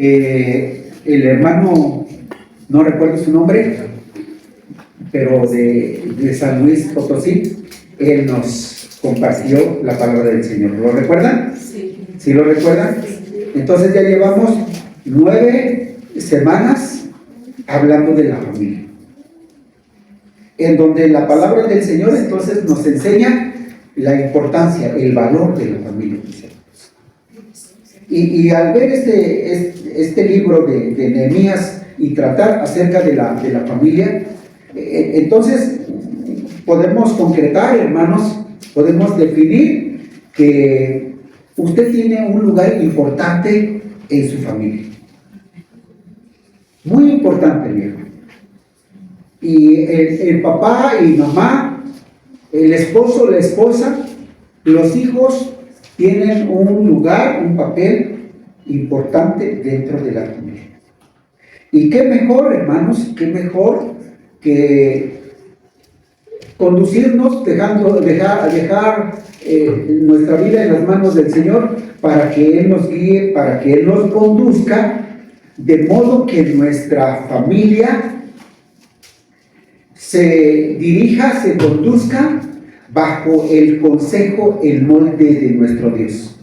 El hermano, no recuerdo su nombre, pero de San Luis Potosí, él nos compartió la palabra del Señor. ¿Lo recuerdan? Sí. ¿Sí lo recuerdan? Entonces ya llevamos 9 semanas hablando de la familia, en donde la palabra del Señor entonces nos enseña la importancia, el valor de la familia. Y al ver este libro de Nehemías y tratar acerca de la familia, entonces podemos concretar, hermanos, podemos definir que usted tiene un lugar importante en su familia. Muy importante, viejo. Y el papá y mamá, el esposo, la esposa, los hijos tienen un lugar, un papel importante dentro de la familia. Y qué mejor, hermanos, qué mejor que conducirnos, dejar nuestra vida en las manos del Señor para que Él nos guíe, para que Él nos conduzca, de modo que nuestra familia se dirija, se conduzca bajo el consejo, el molde de nuestro Dios.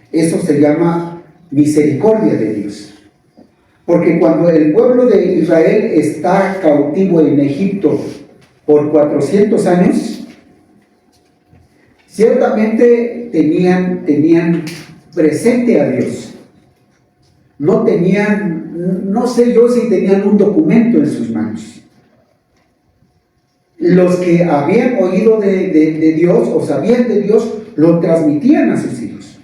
Eso se llama misericordia de Dios. Porque cuando el pueblo de Israel está cautivo en Egipto por 400 años, ciertamente tenían presente a Dios. No tenían, no sé yo si tenían un documento en sus manos. Los que habían oído de Dios o sabían de Dios, lo transmitían a sus hijos.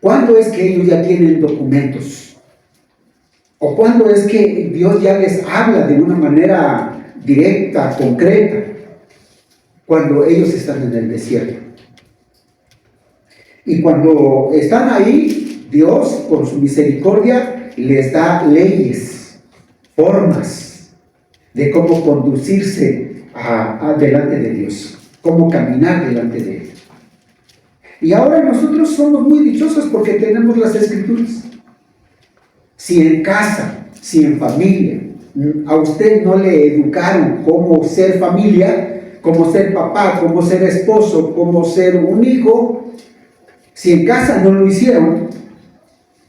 ¿Cuándo es que ellos ya tienen documentos? ¿O cuándo es que Dios ya les habla de una manera directa, concreta? Cuando ellos están en el desierto. Y cuando están ahí, Dios, con su misericordia, les da leyes, formas de cómo conducirse delante de Dios, cómo caminar delante de Él. Y ahora nosotros somos muy dichosos porque tenemos las Escrituras. Si en casa, si en familia, a usted no le educaron cómo ser familia, cómo ser papá, cómo ser esposo, cómo ser un hijo, si en casa no lo hicieron,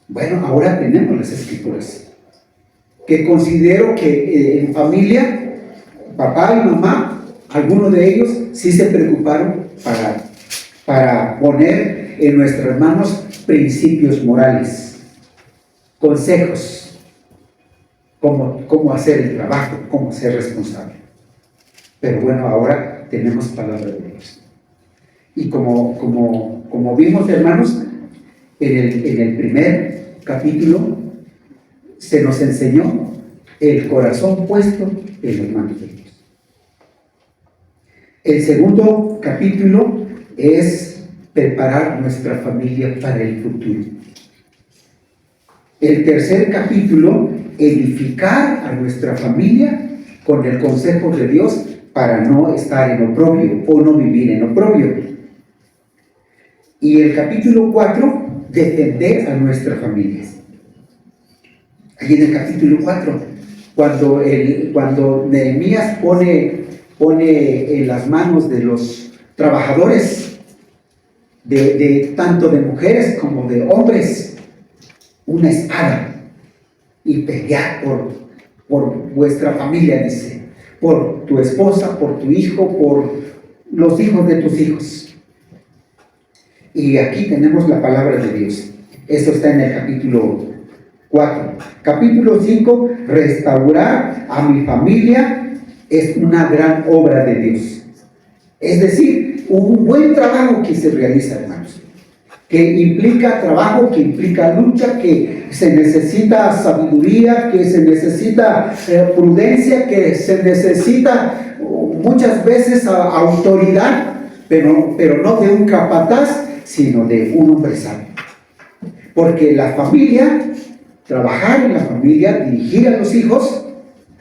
bueno, ahora tenemos las Escrituras, que considero que en familia, papá y mamá, algunos de ellos sí se preocuparon para poner en nuestras manos principios morales, consejos, cómo hacer el trabajo, cómo ser responsable. Pero bueno, ahora tenemos palabra de Dios. Y como vimos, hermanos, en el primer capítulo se nos enseñó el corazón puesto en las manos de Dios. El segundo capítulo es preparar nuestra familia para el futuro. El tercer capítulo, edificar a nuestra familia con el consejo de Dios para no estar en oprobio o no vivir en oprobio. Y el capítulo 4, defender a nuestra familia. Allí en el capítulo 4, cuando Nehemías pone en las manos de los trabajadores, tanto de mujeres como de hombres, una espada, y pelear por vuestra familia, dice, por tu esposa, por tu hijo, por los hijos de tus hijos. Y aquí tenemos la palabra de Dios. Eso está en el capítulo 4. Capítulo 5, restaurar a mi familia es una gran obra de Dios. Es decir, un buen trabajo que se realiza, hermanos, que implica trabajo, que implica lucha, que se necesita sabiduría, que se necesita prudencia, que se necesita muchas veces autoridad, pero no de un capataz, sino de un hombre sabio. Porque la familia, trabajar en la familia, dirigir a los hijos,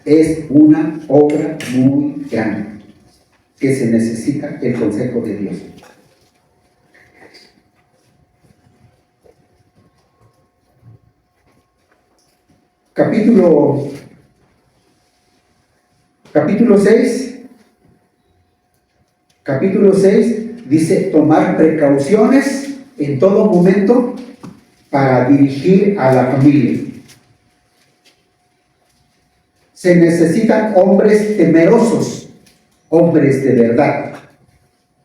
es una obra muy grande, que se necesita el consejo de Dios. capítulo 6, dice tomar precauciones en todo momento para dirigir a la familia. Se necesitan hombres temerosos, hombres de verdad,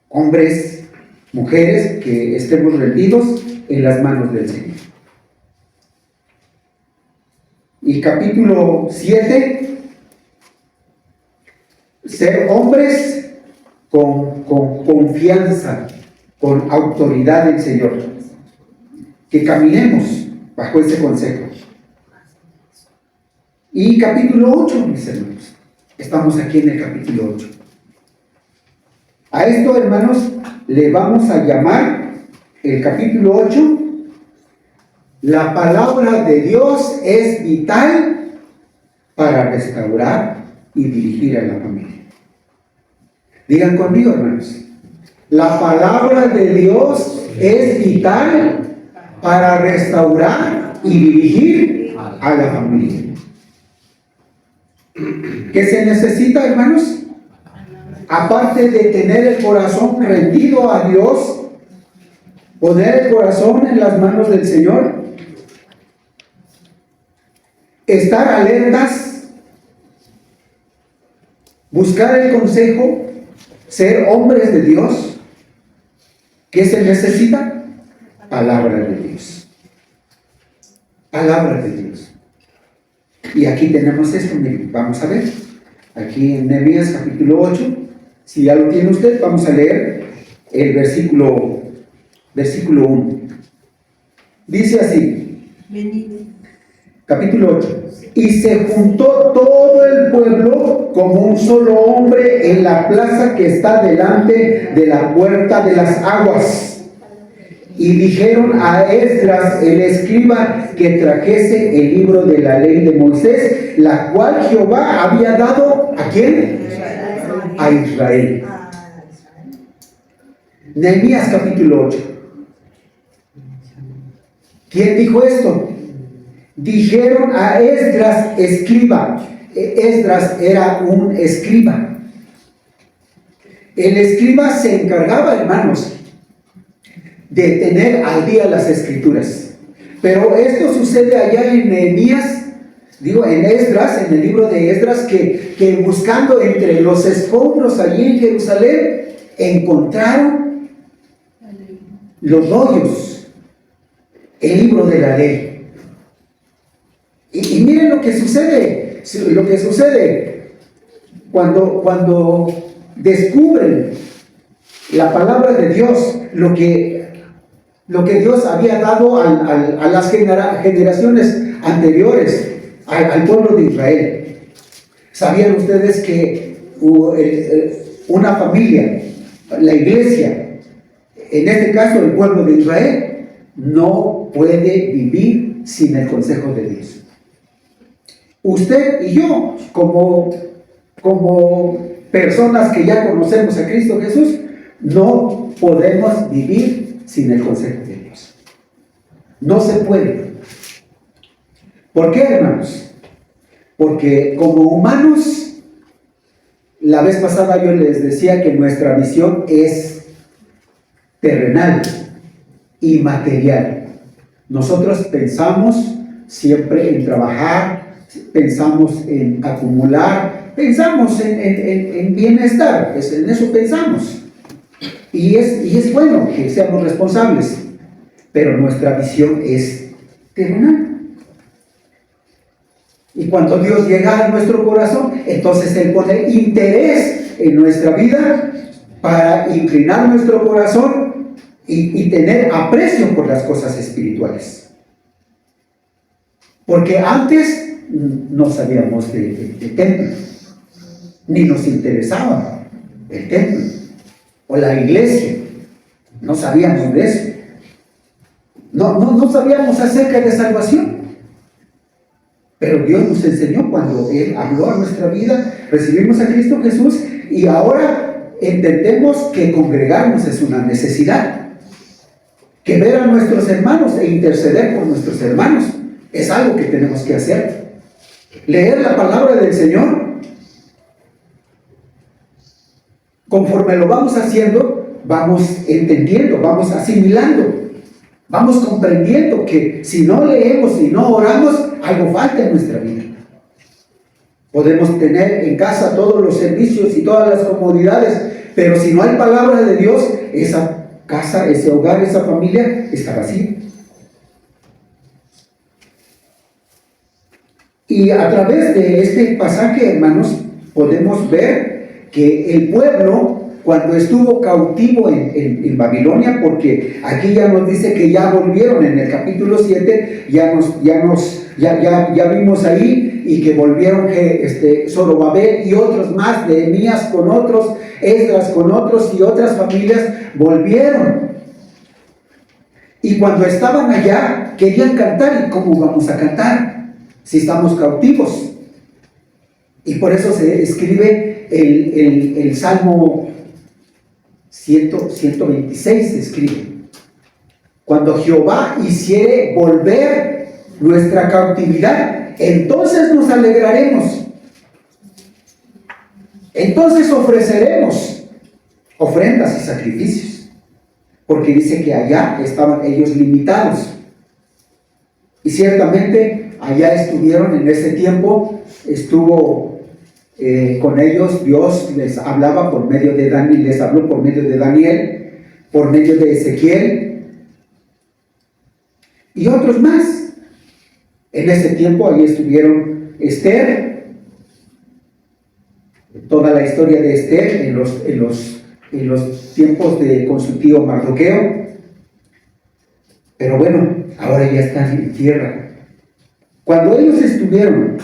hombres, mujeres que estemos rendidos en las manos del Señor. Y capítulo 7, ser hombres con confianza, con autoridad del Señor, que caminemos bajo ese consejo. Y capítulo 8, mis hermanos, estamos aquí en el capítulo 8. A esto, hermanos, le vamos a llamar el capítulo 8, la palabra de Dios es vital para restaurar y dirigir a la familia. Digan conmigo, hermanos, la palabra de Dios es vital para restaurar y dirigir a la familia. ¿Qué se necesita, hermanos? Aparte de tener el corazón rendido a Dios, poner el corazón en las manos del Señor, estar alertas, buscar el consejo, ser hombres de Dios. ¿Qué se necesita? Palabra de Dios. Palabra de Dios. Y aquí tenemos esto, miren, vamos a ver. Aquí en Nehemías capítulo 8, si ya lo tiene usted, vamos a leer el versículo 1. Dice así, capítulo 8. Y se juntó todo el pueblo como un solo hombre en la plaza que está delante de la puerta de las aguas. Y dijeron a Esdras el escriba que trajese el libro de la ley de Moisés, la cual Jehová había dado ¿a quién? A Israel. Nehemías capítulo 8. ¿Quién dijo esto? Dijeron a Esdras escriba. Esdras era un escriba. El escriba se encargaba, hermanos, de tener al día las escrituras. Pero esto sucede allá en Nehemías, en Esdras, en el libro de Esdras, que buscando entre los escombros allí en Jerusalén, encontraron los rollos, el libro de la ley. Y miren lo que sucede cuando descubren la palabra de Dios, lo que Dios había dado a las generaciones anteriores, al pueblo de Israel. ¿Sabían ustedes que una familia, la iglesia, en este caso el pueblo de Israel, no puede vivir sin el consejo de Dios? Usted y yo, como personas que ya conocemos a Cristo Jesús, no podemos vivir sin el consejo de Dios. No se puede. ¿Por qué, hermanos? Porque como humanos, la vez pasada yo les decía que nuestra visión es terrenal y material. Nosotros pensamos siempre en trabajar, pensamos en acumular, pensamos en bienestar, en eso pensamos. Y es bueno que seamos responsables, pero nuestra visión es terrenal. Y cuando Dios llega a nuestro corazón, entonces Él pone interés en nuestra vida para inclinar nuestro corazón y tener aprecio por las cosas espirituales. Porque antes no sabíamos de templo, ni nos interesaba el templo o la iglesia, no sabíamos de eso, no sabíamos acerca de salvación, pero Dios nos enseñó cuando Él habló a nuestra vida, recibimos a Cristo Jesús y ahora entendemos que congregarnos es una necesidad, que ver a nuestros hermanos e interceder por nuestros hermanos es algo que tenemos que hacer. leer la palabra del Señor. Conforme lo vamos haciendo, vamos entendiendo, vamos asimilando, vamos comprendiendo que si no leemos y no oramos, algo falta en nuestra vida. Podemos tener en casa todos los servicios y todas las comodidades, pero si no hay palabra de Dios, esa casa, ese hogar, esa familia está vacía. Y a través de este pasaje, hermanos, podemos ver que el pueblo, cuando estuvo cautivo en Babilonia, porque aquí ya nos dice que ya volvieron en el capítulo 7, ya vimos ahí, y que volvieron Zorobabel y otros más, Nehemías con otros, Esdras con otros y otras familias volvieron. Y cuando estaban allá, querían cantar. ¿Y cómo vamos a cantar si estamos cautivos? Y por eso se escribe el Salmo 126, se escribe: cuando Jehová hiciere volver nuestra cautividad, entonces nos alegraremos, entonces ofreceremos ofrendas y sacrificios, porque dice que allá estaban ellos limitados. Y ciertamente allá estuvieron en ese tiempo, estuvo con ellos, Dios les hablaba por medio de Daniel, les habló por medio de Daniel, por medio de Ezequiel y otros más. En ese tiempo ahí estuvieron Esther, toda la historia de Esther en los tiempos con su tío Mardoqueo. Pero bueno, ahora ya están en tierra. Cuando ellos estuvieron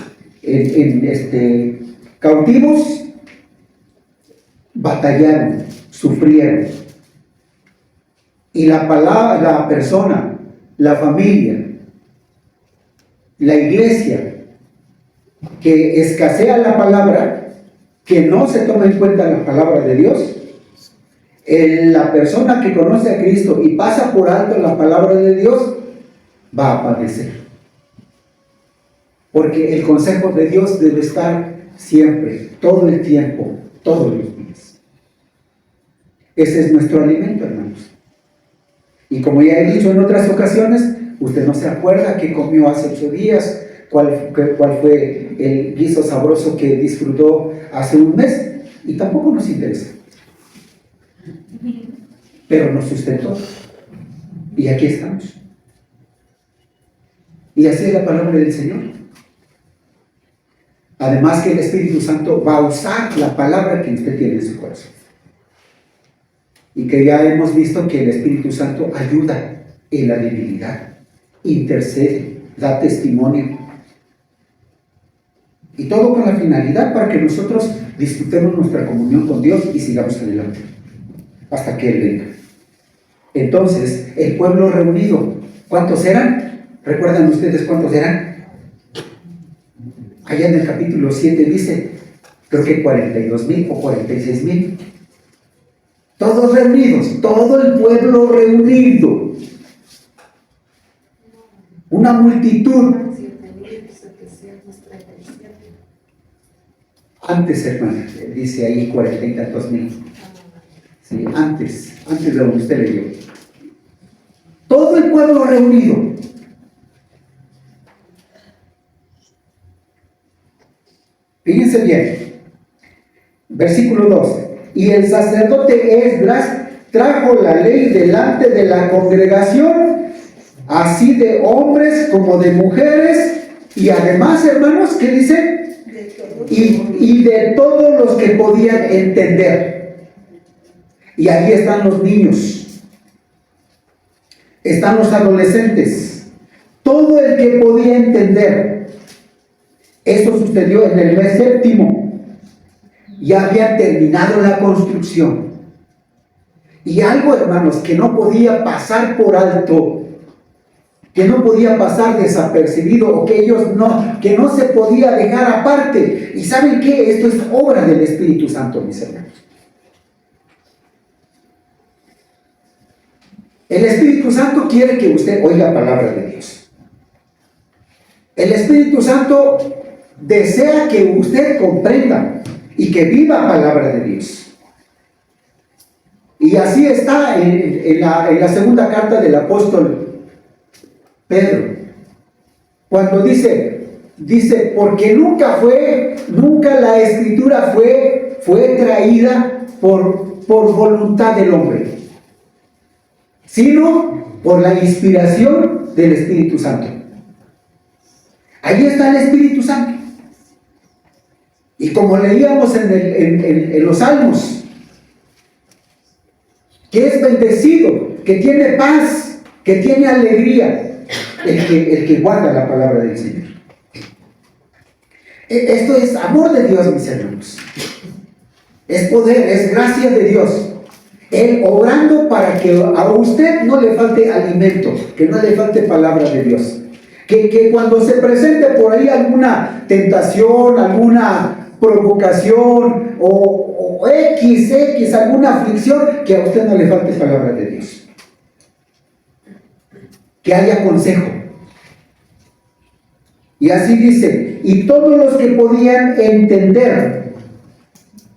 cautivos, batallaron, sufrieron. Y la persona, la familia, la iglesia, que escasea la palabra, que no se toma en cuenta la palabra de Dios, la persona que conoce a Cristo y pasa por alto la palabra de Dios, va a padecer. Porque el consejo de Dios debe estar siempre, todo el tiempo, todos los días. Ese es nuestro alimento, hermanos. Y como ya he dicho en otras ocasiones, usted no se acuerda qué comió hace 8 días, cuál fue el guiso sabroso que disfrutó hace un mes, y tampoco nos interesa. Pero nos sustentó. Y aquí estamos. Y así es la palabra del Señor. Además que el Espíritu Santo va a usar la palabra que usted tiene en su corazón. Y que ya hemos visto que el Espíritu Santo ayuda en la debilidad, intercede, da testimonio. Y todo con la finalidad para que nosotros disfrutemos nuestra comunión con Dios y sigamos adelante hasta que Él venga. Entonces, el pueblo reunido, ¿cuántos eran? ¿Recuerdan ustedes cuántos eran? Allá en el capítulo 7 dice, creo que 42,000 o 46,000. Todos reunidos, todo el pueblo reunido. Una multitud. Antes, hermana, dice ahí 40 y tantos mil. Sí, antes de donde usted leyó. Todo el pueblo reunido. Fíjense bien. Versículo 12. Y el sacerdote Esdras trajo la ley delante de la congregación, así de hombres como de mujeres, y además, hermanos, ¿qué dice? Y de todos los que podían entender. Y aquí están los niños, están los adolescentes, todo el que podía entender. Esto sucedió en el mes séptimo. Ya había terminado la construcción. Y algo, hermanos, que no podía pasar por alto, que no podía pasar desapercibido, o que no se podía dejar aparte. ¿Y saben qué? Esto es obra del Espíritu Santo, mis hermanos. El Espíritu Santo quiere que usted oiga palabra de Dios. El Espíritu Santo desea que usted comprenda y que viva palabra de Dios. Y así está en la segunda carta del apóstol Pedro, cuando dice, porque nunca la escritura fue traída por voluntad del hombre, sino por la inspiración del Espíritu Santo. Ahí está el Espíritu Santo. Y como leíamos en los Salmos, que es bendecido, que tiene paz, que tiene alegría, el que guarda la palabra del Señor. Esto es amor de Dios, mis hermanos. Es poder, es gracia de Dios. Él obrando para que a usted no le falte alimento, que no le falte palabra de Dios. Que cuando se presente por ahí alguna tentación, alguna provocación o X, alguna aflicción, que a usted no le falte palabra de Dios. Que haya consejo. Y así dice, y todos los que podían entender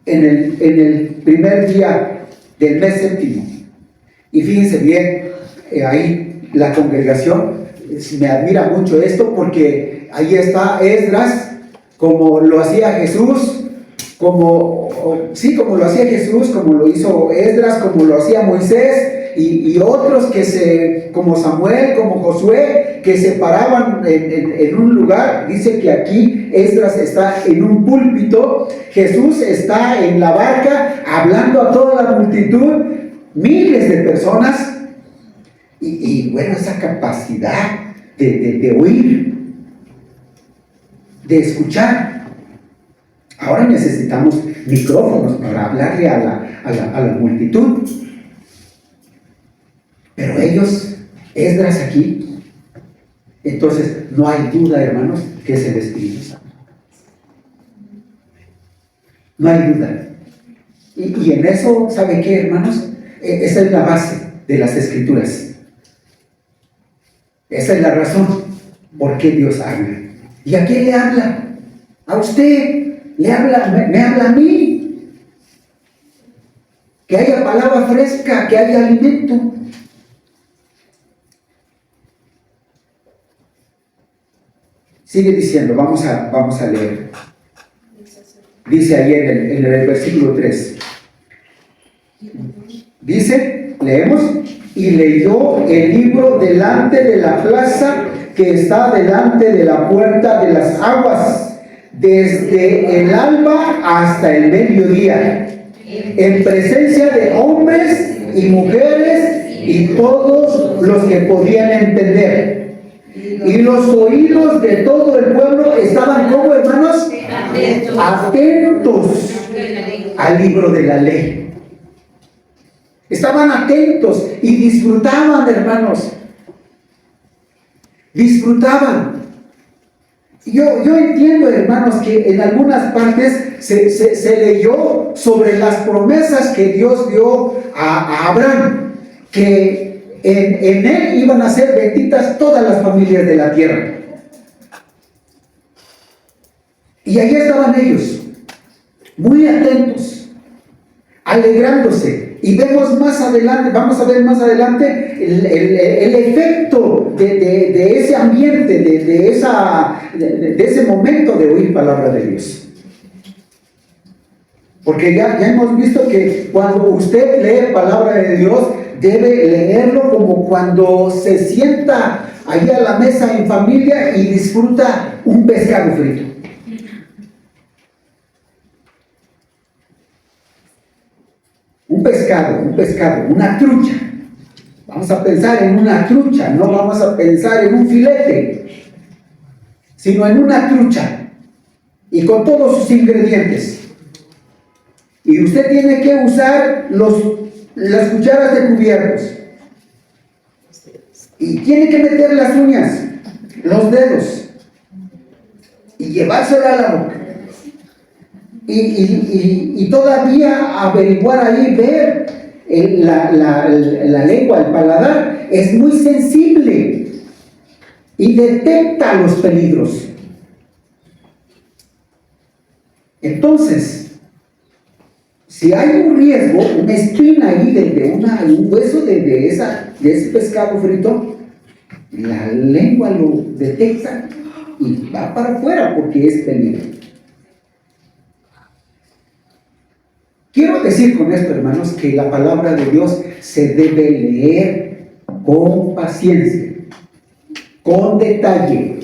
en el primer día del mes séptimo. Y fíjense bien, ahí la congregación me admira mucho esto, porque ahí está Esdras, como lo hacía Jesús, como lo hacía Jesús, como lo hizo Esdras, como lo hacía Moisés, y otros como Samuel, como Josué, que se paraban en un lugar. Dice que aquí Esdras está en un púlpito, Jesús está en la barca hablando a toda la multitud, miles de personas, y bueno, esa capacidad de oír, de escuchar. Ahora necesitamos micrófonos para hablarle a la multitud. Pero ellos, Esdras aquí, entonces no hay duda, hermanos, que es el Espíritu Santo. No hay duda. Y en eso, ¿sabe qué, hermanos? Esa es la base de las Escrituras. Esa es la razón por qué Dios habla. ¿Y a quién le habla? A usted. Le habla, me habla a mí. Que haya palabra fresca, que haya alimento. Sigue diciendo, vamos a leer. Dice ahí en el versículo 3. Dice, leemos, y leyó el libro delante de la plaza que está delante de la puerta de las aguas, desde el alba hasta el mediodía, en presencia de hombres y mujeres y todos los que podían entender. Y los oídos de todo el pueblo estaban, ¿cómo, hermanos? Atentos al libro de la ley. Estaban atentos y disfrutaban, hermanos. Disfrutaban. Yo entiendo, hermanos, que en algunas partes se leyó sobre las promesas que Dios dio a Abraham, que en él iban a ser benditas todas las familias de la tierra. Y ahí estaban ellos, muy atentos, alegrándose. Y vemos más adelante, vamos a ver más adelante el efecto de ese ambiente, de ese momento de oír palabra de Dios. Porque ya hemos visto que cuando usted lee palabra de Dios, debe leerlo como cuando se sienta ahí a la mesa en familia y disfruta un pescado frito. Un pescado, una trucha. Vamos a pensar en una trucha, no vamos a pensar en un filete, sino en una trucha y con todos sus ingredientes. Y usted tiene que usar las cucharas de cubiertos. Y tiene que meter las uñas, los dedos, y llevársela a la boca. Y todavía averiguar ahí, ver la lengua, el paladar, es muy sensible y detecta los peligros. Entonces, si hay un riesgo, una espina ahí de un hueso de ese pescado frito, la lengua lo detecta y va para afuera porque es peligro. Quiero decir con esto, hermanos, que la palabra de Dios se debe leer con paciencia, con detalle,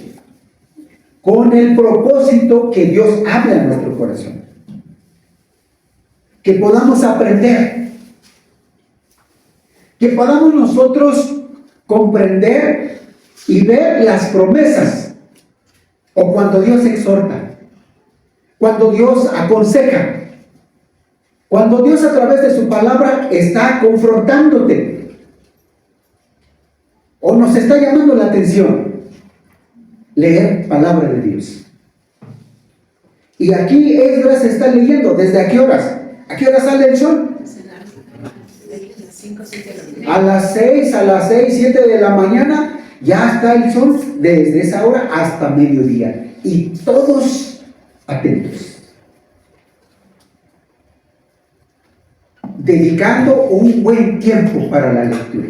con el propósito que Dios habla en nuestro corazón. Que podamos aprender, que podamos nosotros comprender y ver las promesas, o cuando Dios exhorta, cuando Dios aconseja, cuando Dios a través de su palabra está confrontándote, o nos está llamando la atención. Leer palabra de Dios. Y aquí Esdras está leyendo. ¿Desde a qué horas? ¿A qué hora sale el sol? A las 6, 7 de la mañana ya está el sol, desde esa hora hasta mediodía. Y todos atentos, dedicando un buen tiempo para la lectura.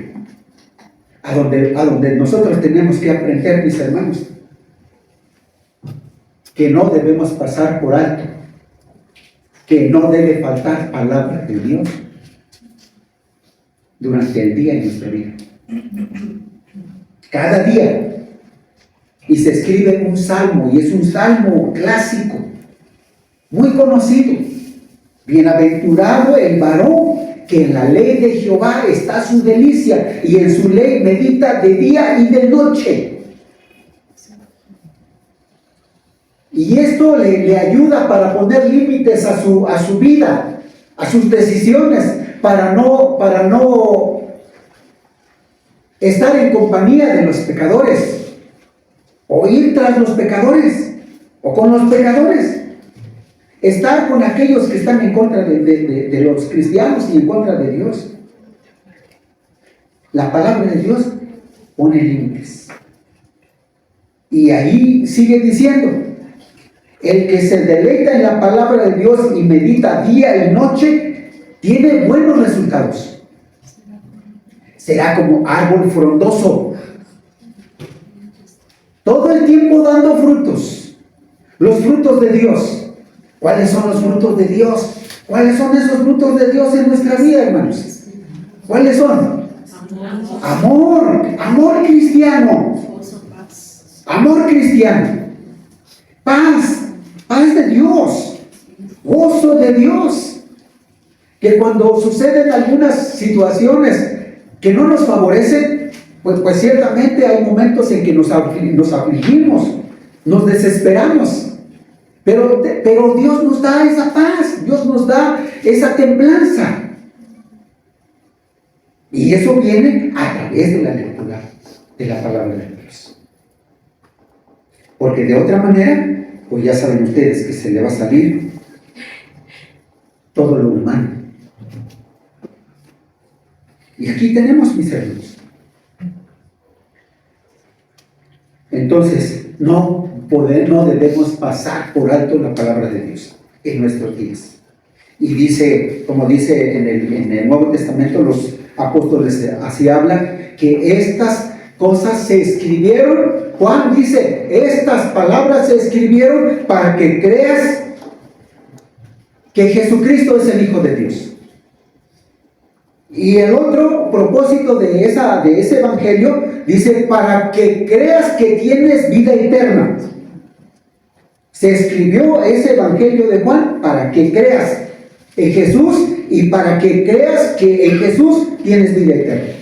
A donde nosotros tenemos que aprender, mis hermanos, que no debemos pasar por alto, que no debe faltar palabra de Dios durante el día en nuestra vida. Cada día. Y se escribe un salmo, y es un salmo clásico, muy conocido. Bienaventurado el varón que en la ley de Jehová está su delicia, y en su ley medita de día y de noche. Y esto le ayuda para poner límites a su vida, a sus decisiones, para no estar en compañía de los pecadores, o ir tras los pecadores, o con los pecadores, estar con aquellos que están en contra de los cristianos y en contra de Dios. La palabra de Dios pone límites. Y ahí sigue diciendo: el que se deleita en la palabra de Dios y medita día y noche, tiene buenos resultados. Será como árbol frondoso, todo el tiempo dando frutos. Los frutos de Dios. ¿Cuáles son los frutos de Dios? ¿Cuáles son esos frutos de Dios en nuestra vida, hermanos? ¿Cuáles son? Amor cristiano. Amor cristiano. Paz de Dios. Gozo de Dios. Que cuando suceden algunas situaciones que no nos favorecen, pues ciertamente hay momentos en que nos afligimos, nos desesperamos. Pero Dios nos da esa paz, Dios nos da esa templanza. Y eso viene a través de la lectura de la palabra de Dios. Porque de otra manera, pues ya saben ustedes que se le va a salir todo lo humano. Y aquí tenemos, mis hermanos. Entonces, no debemos pasar por alto la palabra de Dios en nuestros días. Y dice, como dice en el Nuevo Testamento, los apóstoles así hablan, que estas cosas se escribieron. Juan dice, estas palabras se escribieron para que creas que Jesucristo es el Hijo de Dios. Y el otro propósito de ese evangelio dice, para que creas que tienes vida eterna. Se escribió ese evangelio de Juan para que creas en Jesús y para que creas que en Jesús tienes vida eterna.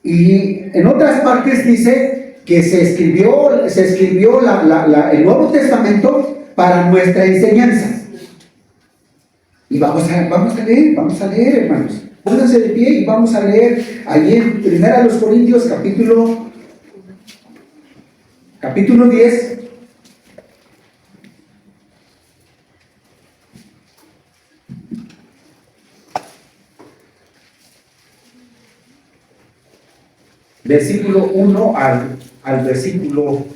Y en otras partes dice que se escribió el Nuevo Testamento para nuestra enseñanza. Y vamos a leer, hermanos. Pónganse de pie y vamos a leer allí en 1 Corintios capítulo 10. versículo 1 al versículo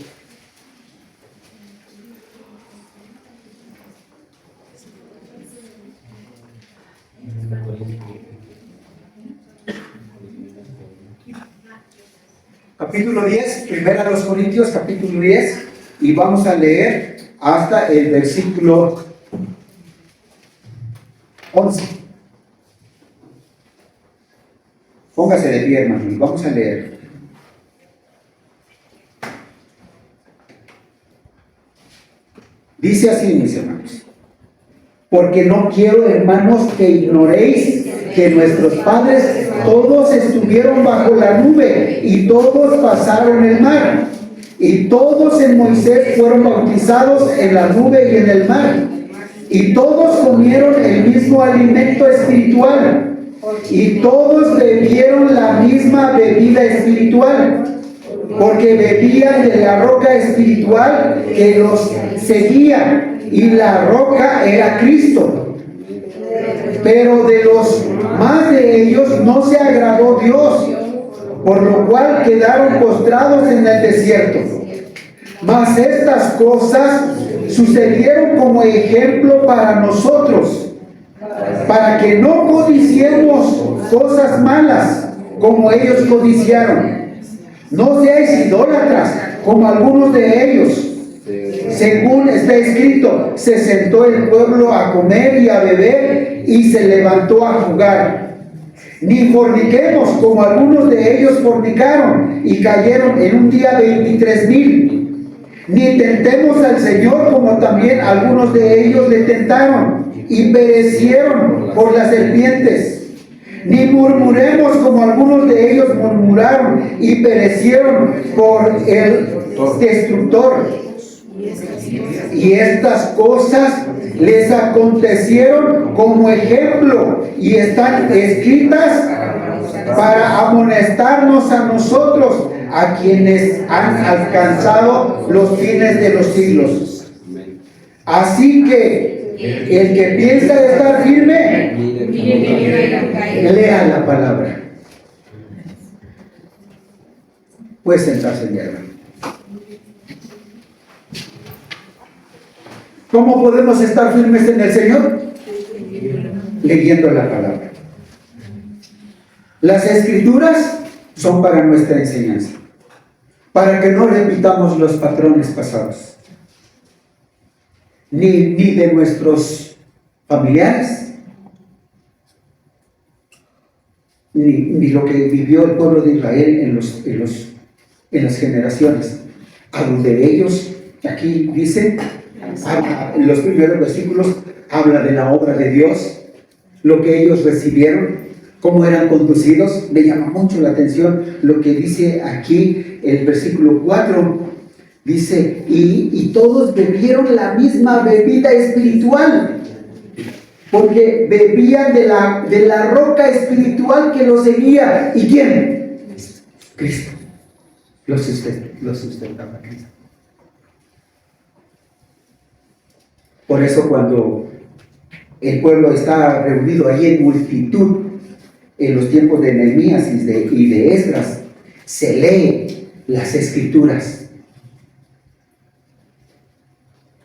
10, primera de los Corintios, capítulo 10, y vamos a leer hasta el versículo 11. Póngase de pie, hermano, y vamos a leer. Dice así, mis hermanos: porque no quiero, hermanos, que ignoréis que nuestros padres todos estuvieron bajo la nube y todos pasaron el mar, y todos en Moisés fueron bautizados en la nube y en el mar, y todos comieron el mismo alimento espiritual, y todos bebieron la misma bebida espiritual, porque bebían de la roca espiritual que los seguía, y la roca era Cristo. Pero de los más de ellos no se agradó Dios, por lo cual quedaron postrados en el desierto. Mas estas cosas sucedieron como ejemplo para nosotros, para que no codiciemos cosas malas como ellos codiciaron. No seáis idólatras como algunos de ellos. Según está escrito, se sentó el pueblo a comer y a beber y se levantó a jugar. Ni forniquemos como algunos de ellos fornicaron y cayeron en un día 23,000. Ni tentemos al Señor como también algunos de ellos le tentaron y perecieron por las serpientes. Ni murmuremos como algunos de ellos murmuraron y perecieron por el destructor. Y estas cosas les acontecieron como ejemplo y están escritas para amonestarnos a nosotros, a quienes han alcanzado los fines de los siglos. Así que el que piensa estar firme, lea la palabra. Puede sentarse, mi hermano. ¿Cómo podemos estar firmes en el Señor? Leyendo la palabra. Las Escrituras son para nuestra enseñanza, para que no repitamos los patrones pasados, ni de nuestros familiares, ni lo que vivió el pueblo de Israel en las generaciones. Hablo de ellos, aquí dice, en los primeros versículos habla de la obra de Dios, lo que ellos recibieron, cómo eran conducidos. Me llama mucho la atención lo que dice aquí el versículo 4. Dice, y todos bebieron la misma bebida espiritual, porque bebían de la roca espiritual que los seguía. ¿Y quién? Cristo. Los sustentaba Cristo. Por eso cuando el pueblo está reunido ahí en multitud, en los tiempos de Nehemías y de Esdras, se lee las Escrituras.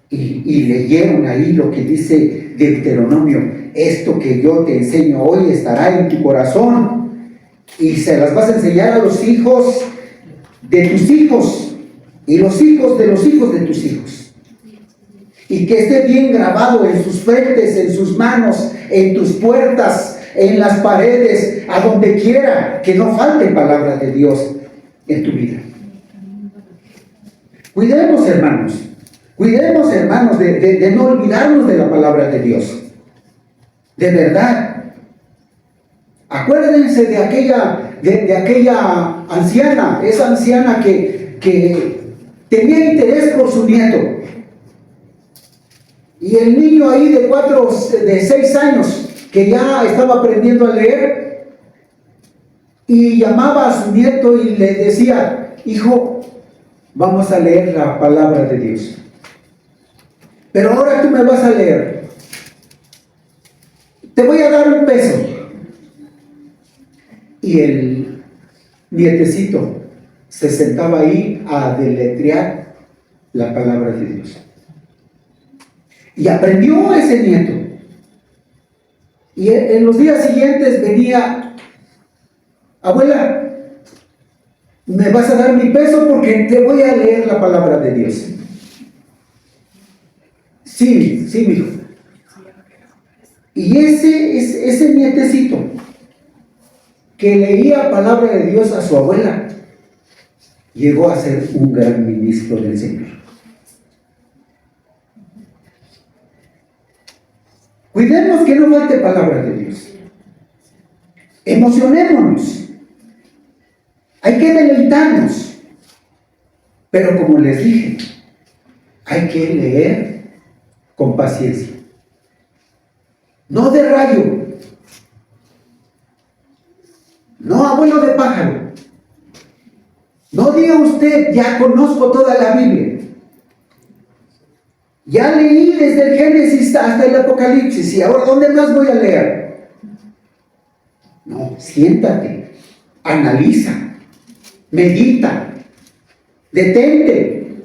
Y leyeron ahí lo que dice Deuteronomio: esto que yo te enseño hoy estará en tu corazón, y se las vas a enseñar a los hijos de tus hijos, y los hijos de los hijos de tus hijos. Y que esté bien grabado en sus frentes, en sus manos, en tus puertas, en las paredes, a donde quiera, que no falte palabra de Dios en tu vida. Cuidemos, hermanos, de no olvidarnos de la palabra de Dios. De verdad. Acuérdense de aquella anciana, esa anciana que tenía interés por su nieto. Y el niño ahí de 6 años, que ya estaba aprendiendo a leer, y llamaba a su nieto y le decía: hijo, vamos a leer la palabra de Dios. Pero ahora tú me vas a leer. Te voy a dar $1. Y nietecito se sentaba ahí a deletrear la palabra de Dios. Y aprendió ese nieto. Y en los días siguientes venía: abuela, me vas a dar mi peso porque te voy a leer la palabra de Dios. Sí, sí, mijo. Y ese nietecito que leía palabra de Dios a su abuela, llegó a ser un gran ministro del Señor. Cuidemos que no falte palabra de Dios. Emocionémonos. Hay que deleitarnos. Pero como les dije, hay que leer con paciencia. No de rayo. No abuelo de pájaro. No diga usted: ya conozco toda la Biblia. Ya leí desde el Génesis hasta el Apocalipsis, y ahora ¿dónde más voy a leer? No, siéntate, analiza, medita, detente,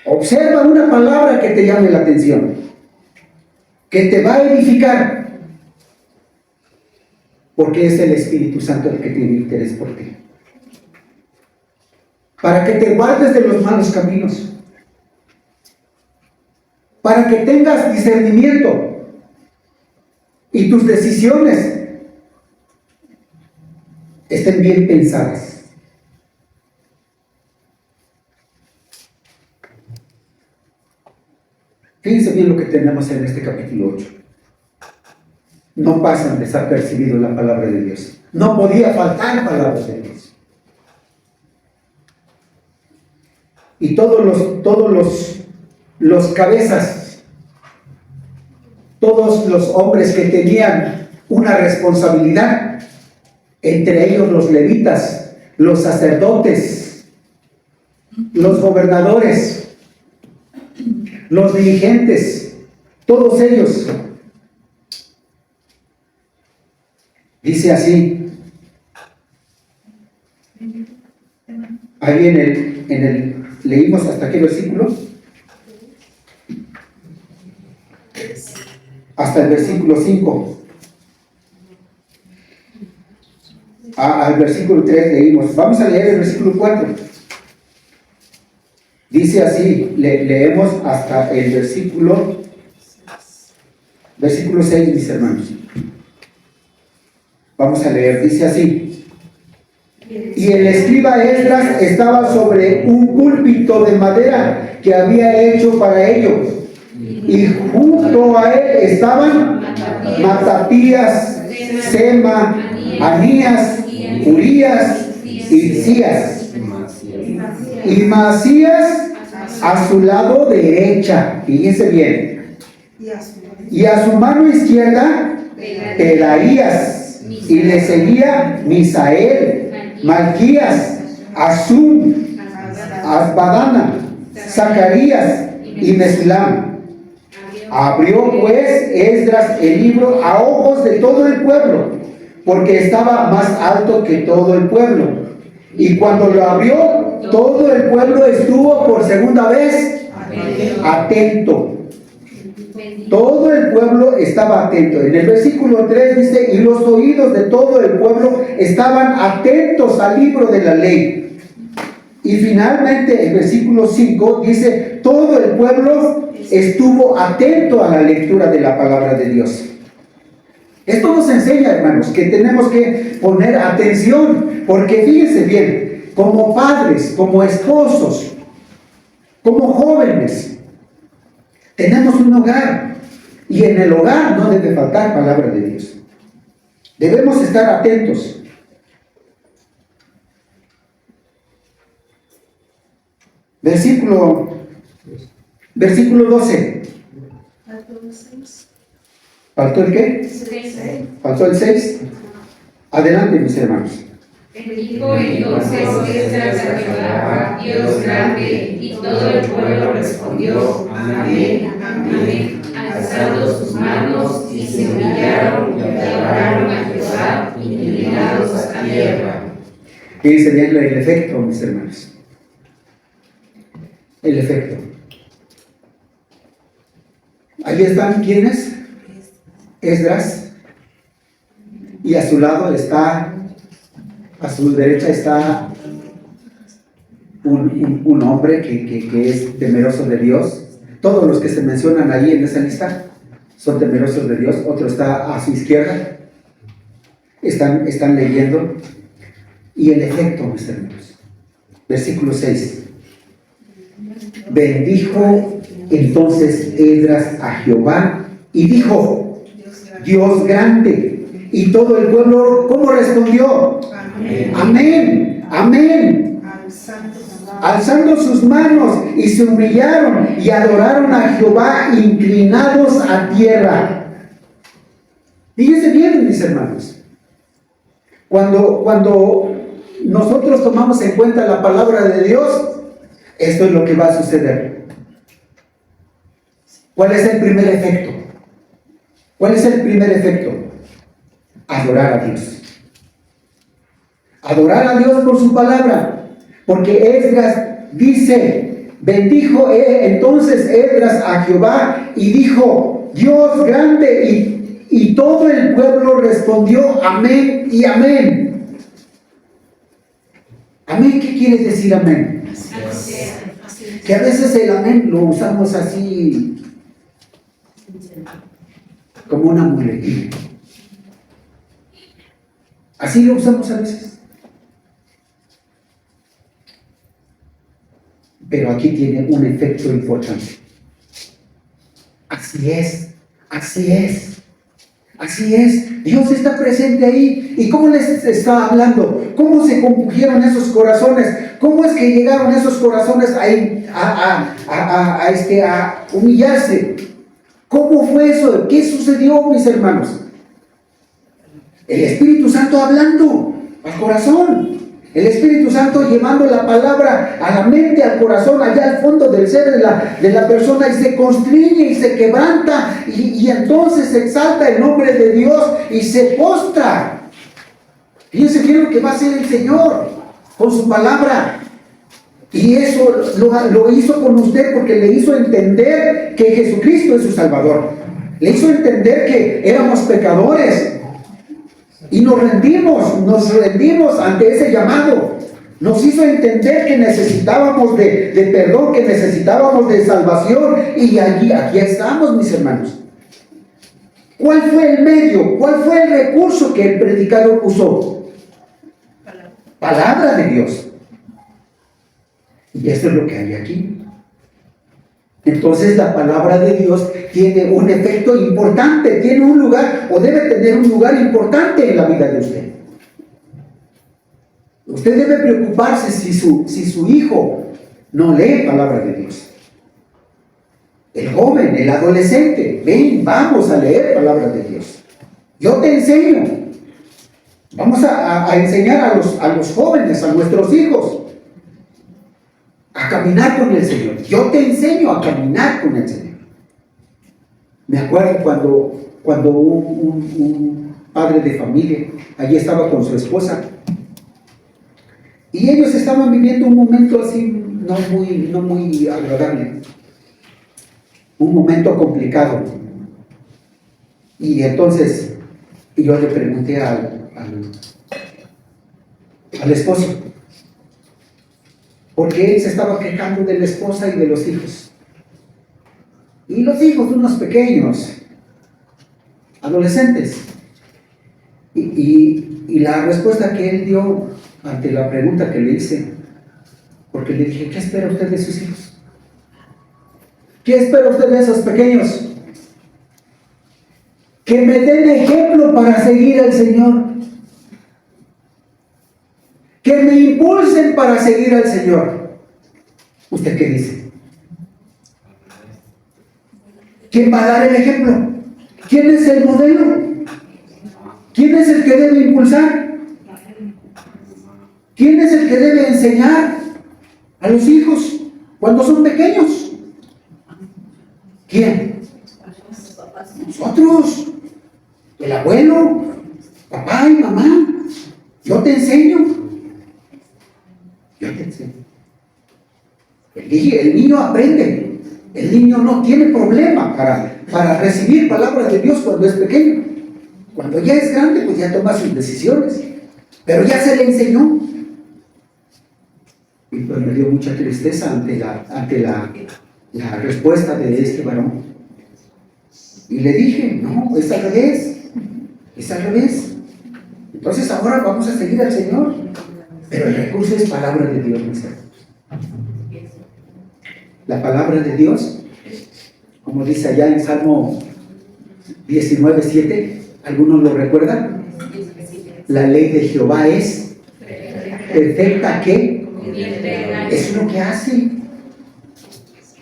observa una palabra que te llame la atención, que te va a edificar, porque es el Espíritu Santo el que tiene interés por ti, para que te guardes de los malos caminos, para que tengas discernimiento y tus decisiones estén bien pensadas. Fíjense bien lo que tenemos en este capítulo 8. No pasan desapercibido la palabra de Dios. No podía faltar palabras de Dios. Y todos los cabezas, todos los hombres que tenían una responsabilidad, entre ellos los levitas, los sacerdotes, los gobernadores, los dirigentes, todos ellos. Dice así, ahí en el leímos hasta qué versículo, hasta el versículo 5. Al versículo 3 leímos. Vamos a leer el versículo 4. Dice así, leemos hasta el versículo 6, mis hermanos. Vamos a leer, dice así: y el escriba Esdras estaba sobre un púlpito de madera que había hecho para ello, y junto a él estaban Matatías, Sema, Anías, Urías y Hilcías, y Maasías a su lado derecha, fíjense bien, y a su mano izquierda Pelaías, y le seguía Misael, Malquías, Azum, Asbadana, Zacarías y Mesulam. Abrió pues Esdras el libro a ojos de todo el pueblo, porque estaba más alto que todo el pueblo. Y cuando lo abrió, todo el pueblo estuvo por segunda vez atento. Todo el pueblo estaba atento. En el versículo 3 dice: y los oídos de todo el pueblo estaban atentos al libro de la ley. Y finalmente el versículo 5 dice: todo el pueblo estuvo atento a la lectura de la palabra de Dios. Esto nos enseña, hermanos, que tenemos que poner atención, porque fíjense bien, como padres, como esposos, como jóvenes, tenemos un hogar, y en el hogar no debe faltar palabra de Dios. Debemos estar atentos. Versículo 12. ¿Faltó el qué? ¿Faltó el 6? Adelante, mis hermanos. Dijo entonces Esdras a Jehová, Dios grande, y todo el pueblo respondió: amén, amén, alzando sus manos, y se humillaron y adoraron a Jehová, inclinados a tierra. Fíjense bien el efecto, mis hermanos. El efecto. Ahí están, ¿quiénes? Esdras. Y a su lado está, a su derecha está un hombre que es temeroso de Dios. Todos los que se mencionan ahí en esa lista son temerosos de Dios. Otro está a su izquierda. Están leyendo. Y el efecto, mis hermanos. Versículo 6. Bendijo entonces Esdras a Jehová y dijo: Dios grande. Y todo el pueblo, ¿cómo respondió? Amén. Amén. Amén. Alzando sus manos, y se humillaron y adoraron a Jehová inclinados a tierra. Fíjense bien, mis hermanos. Cuando nosotros tomamos en cuenta la palabra de Dios, esto es lo que va a suceder. ¿Cuál es el primer efecto? ¿Cuál es el primer efecto? Adorar a Dios. Adorar a Dios por su palabra. Porque Esdras dice, bendijo entonces Esdras a Jehová y dijo: Dios grande, y todo el pueblo respondió amén y amén. Amén, ¿qué quiere decir amén? Que a veces el amén lo usamos así como una muletilla. Así lo usamos a veces. Pero aquí tiene un efecto importante. Así es, así es, así es. Dios está presente ahí. ¿Y cómo les está hablando? ¿Cómo se compugieron esos corazones? ¿Cómo es que llegaron esos corazones a humillarse? ¿Cómo fue eso? ¿Qué sucedió, mis hermanos? El Espíritu Santo hablando al corazón. El Espíritu Santo llevando la palabra a la mente, al corazón, allá al fondo del ser de la persona, y se constriñe y se quebranta y entonces se exalta el nombre de Dios y se postra. Fíjense bien lo que va a hacer el Señor con su palabra. Y eso lo hizo con usted porque le hizo entender que Jesucristo es su Salvador. Le hizo entender que éramos pecadores. Y nos rendimos ante ese llamado. Nos hizo entender que necesitábamos de perdón, que necesitábamos de salvación. Y aquí estamos, mis hermanos. ¿Cuál fue el medio? ¿Cuál fue el recurso que el predicador usó? Palabra de Dios. Y esto es lo que hay aquí. Entonces la palabra de Dios tiene un efecto importante, tiene un lugar, o debe tener un lugar importante en la vida de usted. Usted debe preocuparse si su hijo no lee palabra de Dios. El joven, el adolescente, ven, vamos a leer palabra de Dios. Yo te enseño. Vamos a enseñar a los jóvenes, a nuestros hijos, a caminar con el Señor. Yo te enseño a caminar con el Señor. Me acuerdo cuando un padre de familia allí estaba con su esposa y ellos estaban viviendo un momento así no muy agradable, un momento complicado. Y entonces yo le pregunté al esposo, porque él se estaba quejando de la esposa y de los hijos. Y los hijos, unos pequeños, adolescentes. Y la respuesta que él dio ante la pregunta que le hice, porque le dije, ¿qué espera usted de sus hijos? ¿Qué espera usted de esos pequeños? Que me den ejemplo para seguir al Señor. Que me impulsen para seguir al Señor. ¿Usted qué dice? ¿Quién va a dar el ejemplo? ¿Quién es el modelo? ¿Quién es el que debe impulsar? ¿Quién es el que debe enseñar a los hijos cuando son pequeños? ¿Quién? Nosotros. El abuelo, papá y mamá. Yo te enseño. dije, el niño aprende, el niño no tiene problema para recibir palabras de Dios cuando es pequeño. Cuando ya es grande, pues ya toma sus decisiones, pero ya se le enseñó. Y pues me dio mucha tristeza ante la respuesta de este varón. Y le dije, no, es al revés, es al revés. Entonces ahora vamos a seguir al Señor, pero el recurso es palabra de Dios, mis hermanos. La palabra de Dios, como dice allá en Salmo 19:7, ¿algunos lo recuerdan? La ley de Jehová es perfecta, ¿qué? Es lo que hace.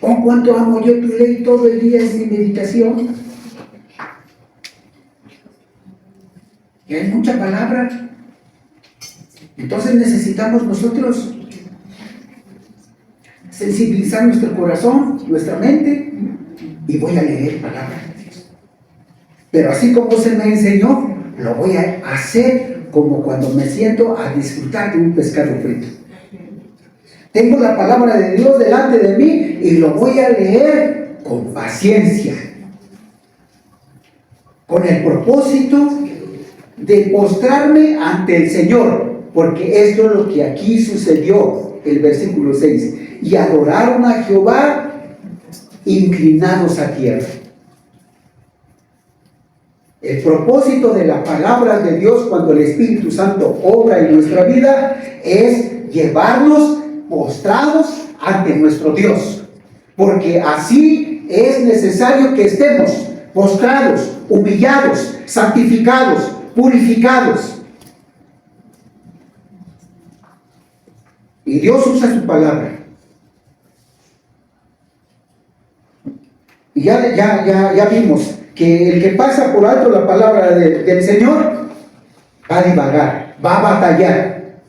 Oh, cuánto amo yo tu ley, todo el día es mi meditación. Y hay mucha palabra. Entonces necesitamos nosotros sensibilizar nuestro corazón, nuestra mente, y voy a leer palabra de Dios. Pero así como se me enseñó, lo voy a hacer como cuando me siento a disfrutar de un pescado frito. Tengo la palabra de Dios delante de mí y lo voy a leer con paciencia, con el propósito de postrarme ante el Señor, porque esto es lo que aquí sucedió, el versículo 6, y adoraron a Jehová inclinados a tierra. El propósito de la palabra de Dios cuando el Espíritu Santo obra en nuestra vida es llevarnos postrados ante nuestro Dios, porque así es necesario que estemos postrados, humillados, santificados, purificados. Y Dios usa su palabra. Y ya vimos que el que pasa por alto la palabra del Señor va a divagar, va a batallar.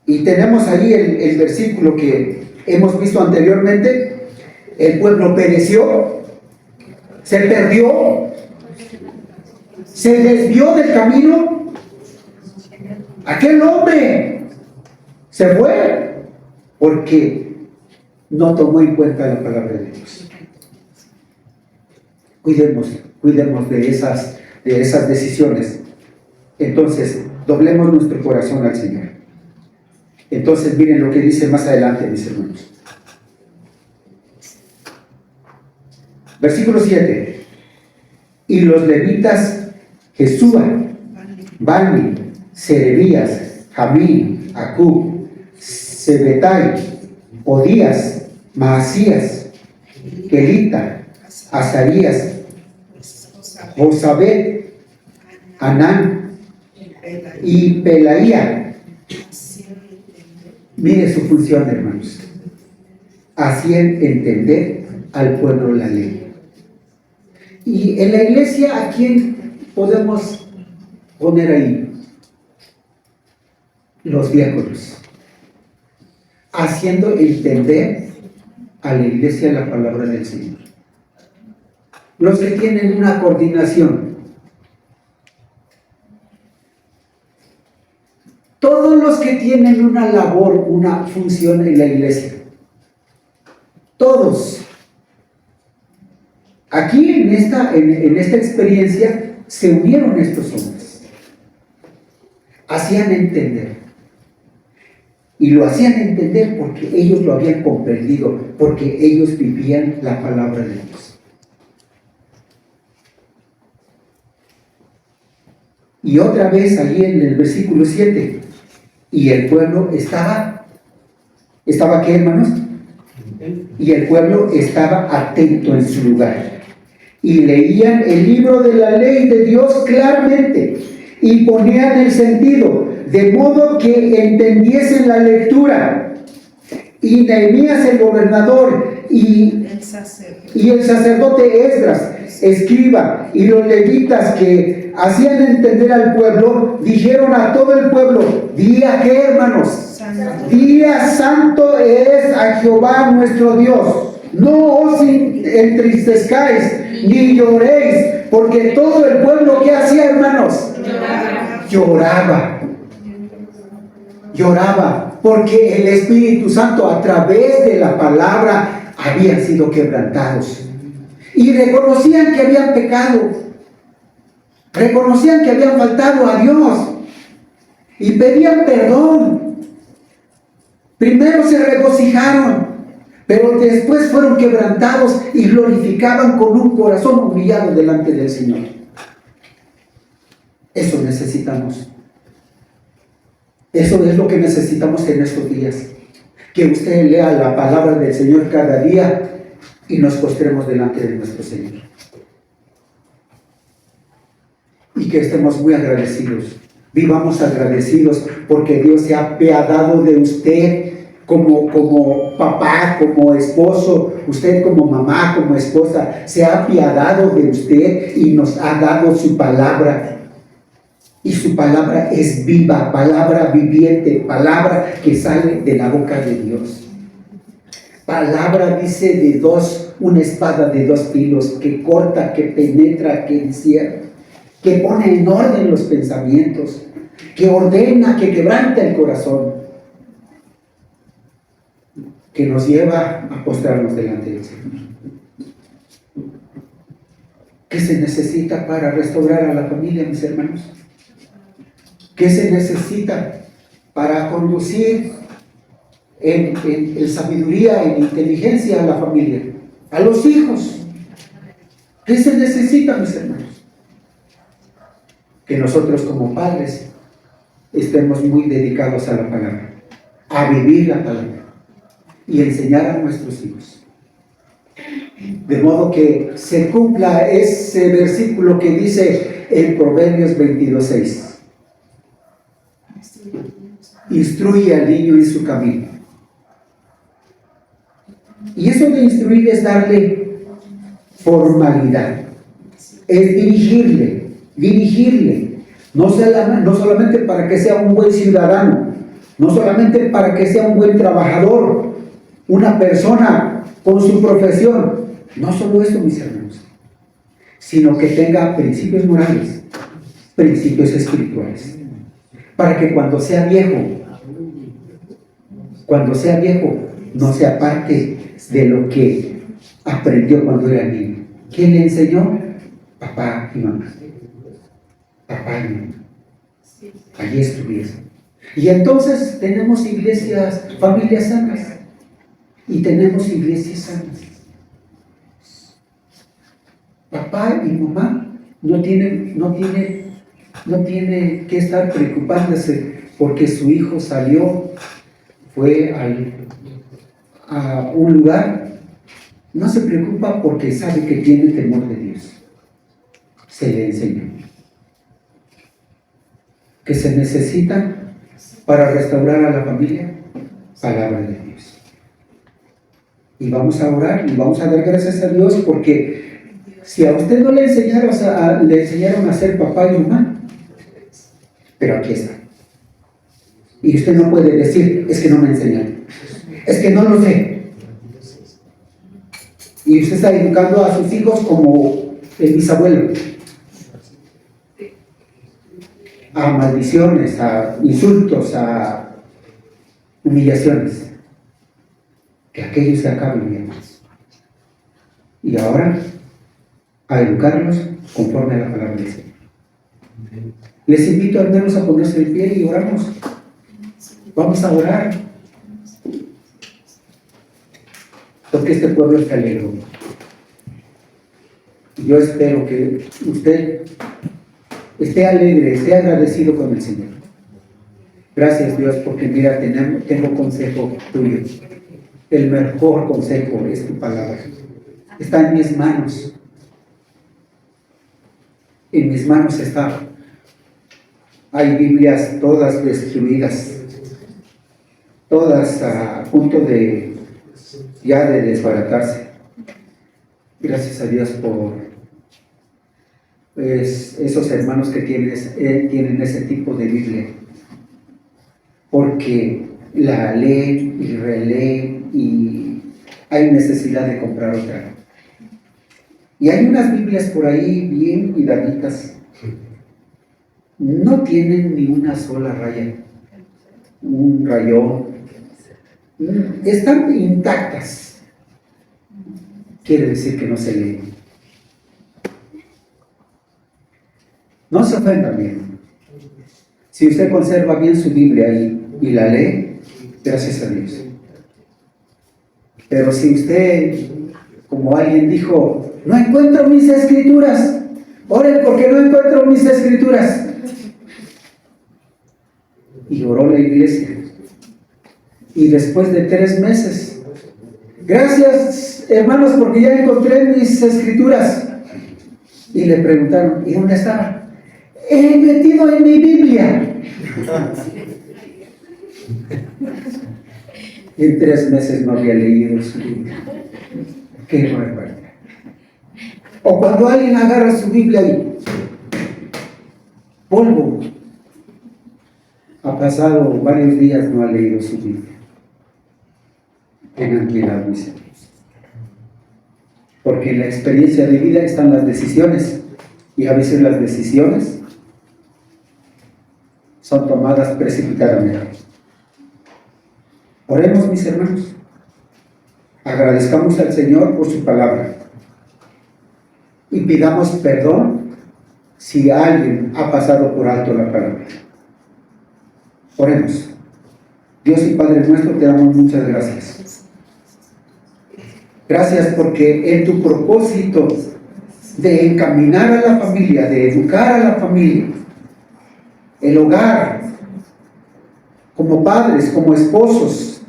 Y tenemos ahí el versículo que hemos visto anteriormente. El pueblo pereció, se perdió, se desvió del camino. Aquel hombre se fue porque no tomó en cuenta la palabra de Dios. Cuidemos de esas decisiones. Entonces, doblemos nuestro corazón al Señor. Entonces, miren lo que dice más adelante, mis hermanos. Versículo 7. Y los levitas Jesúa, Bani, Serebías, Jamín, Acub, Sebetai, Odías, Maasías, Kelita, Azarías, Josabet, Anán y Pelaía. Mire su función, hermanos. Hacían entender al pueblo la ley. Y en la iglesia, ¿a quién podemos poner ahí? Los diáconos. Haciendo entender a la iglesia la palabra del Señor. Los que tienen una coordinación. Todos los que tienen una labor, una función en la iglesia. Todos. Aquí en esta experiencia se unieron estos hombres. Hacían entender. Y lo hacían entender porque ellos lo habían comprendido, porque ellos vivían la palabra de Dios. Y otra vez allí en el versículo 7, y el pueblo ¿estaba qué, hermanos? Y el pueblo estaba atento en su lugar. Y leían el libro de la ley de Dios claramente, y ponían el sentido, de modo que entendiesen la lectura. Y Nehemías el gobernador y el sacerdote Esdras, escriba, y los levitas que hacían entender al pueblo, dijeron a todo el pueblo: día que, hermanos, día santo es a Jehová nuestro Dios. No os entristezcáis ni lloréis, porque todo el pueblo, ¿qué hacía, hermanos? Lloraba. porque el Espíritu Santo a través de la palabra habían sido quebrantados y reconocían que habían pecado, reconocían que habían faltado a Dios y pedían perdón. Primero se regocijaron, pero después fueron quebrantados y glorificaban con un corazón humillado delante del Señor. Eso necesitamos. Eso es lo que necesitamos en estos días. Que usted lea la palabra del Señor cada día y nos postremos delante de nuestro Señor. Y que estemos muy agradecidos. Vivamos agradecidos porque Dios se ha apiadado de usted como papá, como esposo, usted como mamá, como esposa, se ha apiadado de usted y nos ha dado su palabra. Y su palabra es viva, palabra viviente, palabra que sale de la boca de Dios. Palabra, dice, una espada de dos filos, que corta, que penetra, que encierra, que pone en orden los pensamientos, que ordena, que quebranta el corazón, que nos lleva a postrarnos delante del Señor. ¿Qué se necesita para restaurar a la familia, mis hermanos? ¿Qué se necesita para conducir en sabiduría, en inteligencia a la familia, a los hijos? ¿Qué se necesita, mis hermanos? Que nosotros como padres estemos muy dedicados a la palabra, a vivir la palabra y enseñar a nuestros hijos. De modo que se cumpla ese versículo que dice en Proverbios 22:6. Instruye al niño en su camino. Y eso de instruir es darle formalidad, es dirigirle, no solamente para que sea un buen ciudadano, no solamente para que sea un buen trabajador, una persona con su profesión, no solo eso, mis hermanos, sino que tenga principios morales, principios espirituales, para que cuando sea viejo, no se aparte de lo que aprendió cuando era niño. ¿Quién le enseñó? Papá y mamá. Papá y mamá. Allí estuvieron. Y entonces tenemos iglesias, familias sanas. Y tenemos iglesias sanas. Papá y mamá no tiene que estar preocupándose porque su hijo fue a un lugar. No se preocupa porque sabe que tiene temor de Dios. Se le enseña. ¿Qué se necesita para restaurar a la familia? Palabra de Dios. Y vamos a orar y vamos a dar gracias a Dios porque si a usted no le enseñaron a ser papá y mamá, pero aquí está. Y usted no puede decir, es que no me enseñaron, es que no lo sé. Y usted está educando a sus hijos como el bisabuelo, a maldiciones, a insultos, a humillaciones. Que aquello se acabe, mi hermanos. Y ahora, a educarlos conforme a la palabra del Señor. Les invito al menos a ponerse de pie y oramos. Vamos a orar. Porque este pueblo está alegre. Yo espero que usted esté alegre, esté agradecido con el Señor. Gracias, Dios, porque mira, tengo consejo tuyo. El mejor consejo es tu palabra. Está en mis manos. En mis manos está. Hay Biblias todas destruidas, todas a punto de desbaratarse. Gracias a Dios por esos hermanos que tienen ese tipo de Biblia, porque la leen y releen y hay necesidad de comprar otra. Y hay unas Biblias por ahí bien cuidaditas, no tienen ni una sola raya, un rayón, están intactas. Quiere decir que no se leen. No se ofendan bien. Si usted conserva bien su Biblia y la lee, gracias a Dios. Pero si usted, como alguien dijo, no encuentro mis escrituras, oren porque no encuentro mis escrituras. Y oró la iglesia. Y después de 3 meses, gracias hermanos porque ya encontré mis escrituras. Y le preguntaron, ¿y dónde estaba? He metido en mi Biblia. En 3 meses no había leído su Biblia. Qué barbaridad. O cuando alguien agarra su Biblia y polvo, ha pasado varios días, no ha leído su Biblia. Tengan cuidado, mis hermanos. Porque en la experiencia de vida están las decisiones. Y a veces las decisiones son tomadas precipitadamente. Oremos, mis hermanos. Agradezcamos al Señor por su palabra. Y pidamos perdón si alguien ha pasado por alto la palabra. Oremos. Dios y Padre nuestro, te damos muchas gracias. Gracias porque en tu propósito de encaminar a la familia, de educar a la familia, el hogar, como padres, como esposos,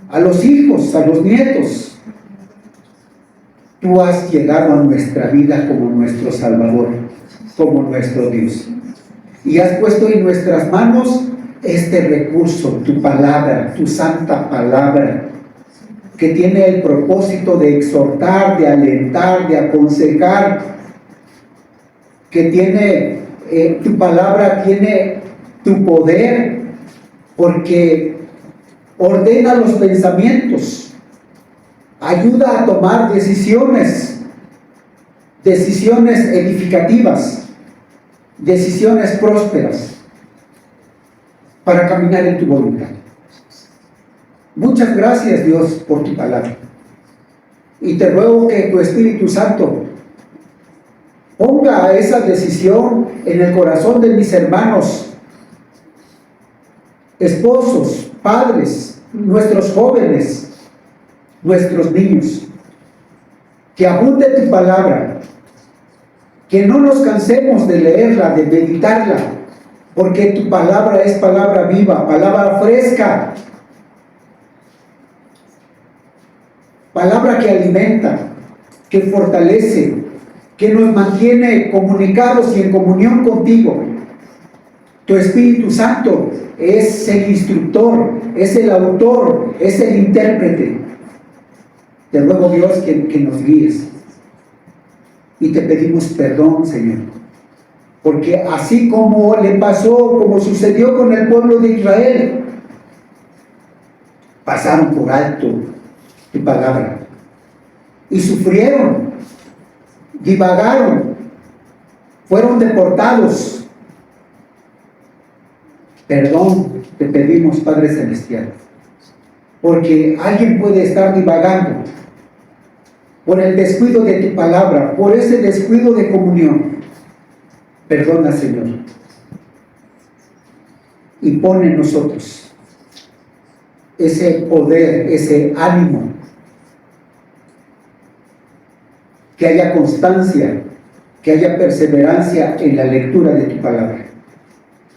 a los hijos, a los nietos, tú has llegado a nuestra vida como nuestro Salvador, como nuestro Dios. Y has puesto en nuestras manos este recurso, tu palabra, tu santa palabra, que tiene el propósito de exhortar, de alentar, de aconsejar, que tiene, tu palabra tiene tu poder, porque ordena los pensamientos, ayuda a tomar decisiones edificativas, decisiones prósperas, para caminar en tu voluntad. Muchas gracias, Dios, por tu palabra. Y te ruego que tu Espíritu Santo ponga esa decisión en el corazón de mis hermanos, esposos, padres, nuestros jóvenes, nuestros niños. Que abunde tu palabra, que no nos cansemos de leerla, de meditarla, porque tu palabra es palabra viva, palabra fresca, palabra que alimenta, que fortalece, que nos mantiene comunicados y en comunión contigo. Tu Espíritu Santo es el instructor, es el autor, es el intérprete. Te ruego, Dios, que nos guíes. Y te pedimos perdón, Señor, porque así como le pasó, como sucedió con el pueblo de Israel, pasaron por alto tu palabra y sufrieron, divagaron, fueron deportados. Perdón te pedimos, Padre Celestial, porque alguien puede estar divagando por el descuido de tu palabra, por ese descuido de comunión. Perdona, Señor, y pon en nosotros ese poder, ese ánimo, que haya constancia, que haya perseverancia en la lectura de tu palabra,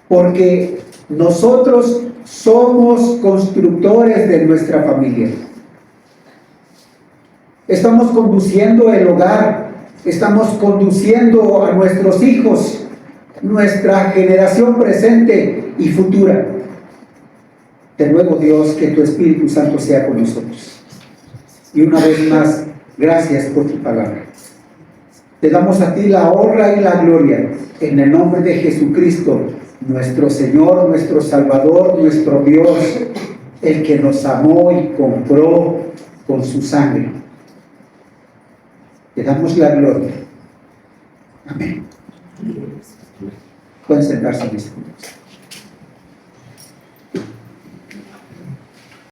porque nosotros somos constructores de nuestra familia. Estamos conduciendo el hogar, estamos conduciendo a nuestros hijos, nuestra generación presente y futura. Te ruego, Dios, que tu Espíritu Santo sea con nosotros. Y una vez más, gracias por tu palabra. Te damos a ti la honra y la gloria, en el nombre de Jesucristo, nuestro Señor, nuestro Salvador, nuestro Dios, el que nos amó y compró con su sangre. Te damos la gloria. Amén. Pueden sentarse, mis hermanos.